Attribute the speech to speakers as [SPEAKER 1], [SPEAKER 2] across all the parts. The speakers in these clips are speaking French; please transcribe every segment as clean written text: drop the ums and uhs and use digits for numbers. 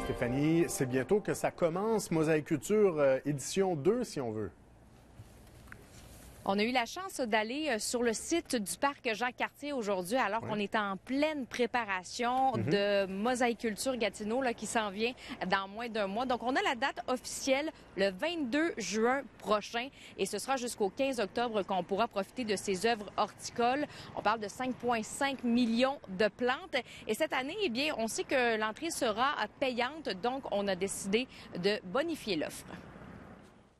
[SPEAKER 1] Stéphanie, c'est bientôt que ça commence, Mosaïculture édition 2, si on veut.
[SPEAKER 2] On a eu la chance d'aller sur le site du parc Jean-Cartier aujourd'hui, alors qu'on est en pleine préparation de Mosaïculture Gatineau là, qui s'en vient dans moins d'un mois. Donc, on a la date officielle le 22 juin prochain et ce sera jusqu'au 15 octobre qu'on pourra profiter de ces œuvres horticoles. On parle de 5,5 millions de plantes. Et cette année, eh bien, on sait que l'entrée sera payante, donc on a décidé de bonifier l'offre.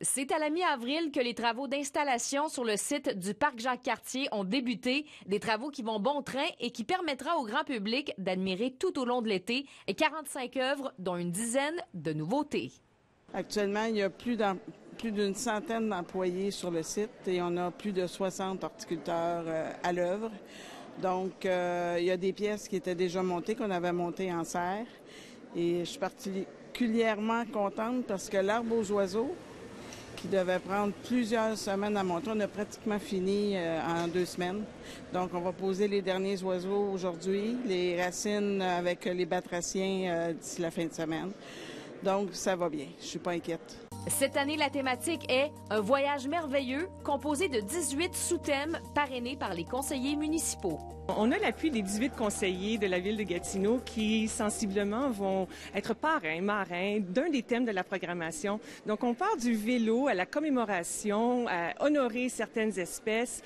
[SPEAKER 2] C'est à la mi-avril que les travaux d'installation sur le site du parc Jean-Cartier ont débuté, des travaux qui vont bon train et qui permettra au grand public d'admirer tout au long de l'été 45 œuvres, dont une dizaine de nouveautés.
[SPEAKER 3] Actuellement, il y a plus d'une centaine d'employés sur le site et on a plus de 60 horticulteurs à l'œuvre. Donc, il y a des pièces qui étaient déjà montées, qu'on avait montées en serre. Et je suis particulièrement contente parce que l'arbre aux oiseaux, qui devait prendre plusieurs semaines à monter. On a pratiquement fini en 2 semaines. Donc, on va poser les derniers oiseaux aujourd'hui, les racines avec les batraciens d'ici la fin de semaine. Donc, ça va bien. Je suis pas inquiète.
[SPEAKER 2] Cette année, la thématique est un voyage merveilleux composé de 18 sous-thèmes parrainés par les conseillers municipaux.
[SPEAKER 4] On a l'appui des 18 conseillers de la ville de Gatineau qui, sensiblement, vont être parrains, marrains d'un des thèmes de la programmation. Donc, on part du vélo à la commémoration, à honorer certaines espèces.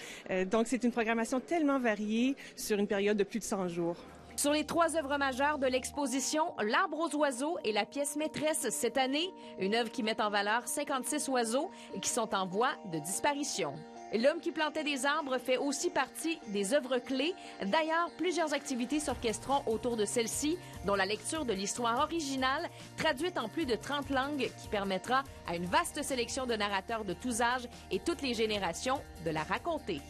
[SPEAKER 4] Donc, c'est une programmation tellement variée sur une période de plus de 100 jours.
[SPEAKER 2] Sur les 3 œuvres majeures de l'exposition, L'arbre aux oiseaux est la pièce maîtresse cette année, une œuvre qui met en valeur 56 oiseaux qui sont en voie de disparition. L'homme qui plantait des arbres fait aussi partie des œuvres clés. D'ailleurs, plusieurs activités s'orchestreront autour de celle-ci, dont la lecture de l'histoire originale, traduite en plus de 30 langues, qui permettra à une vaste sélection de narrateurs de tous âges et toutes les générations de la raconter.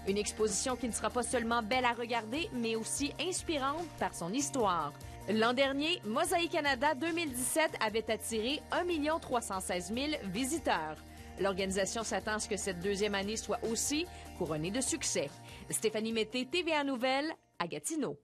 [SPEAKER 2] Une exposition qui ne sera pas seulement belle à regarder, mais aussi inspirante par son histoire. L'an dernier, Mosaïque Canada 2017 avait attiré 1 316 000 visiteurs. L'organisation s'attend à ce que cette deuxième année soit aussi couronnée de succès. Stéphanie Mété, TVA Nouvelles, à Gatineau.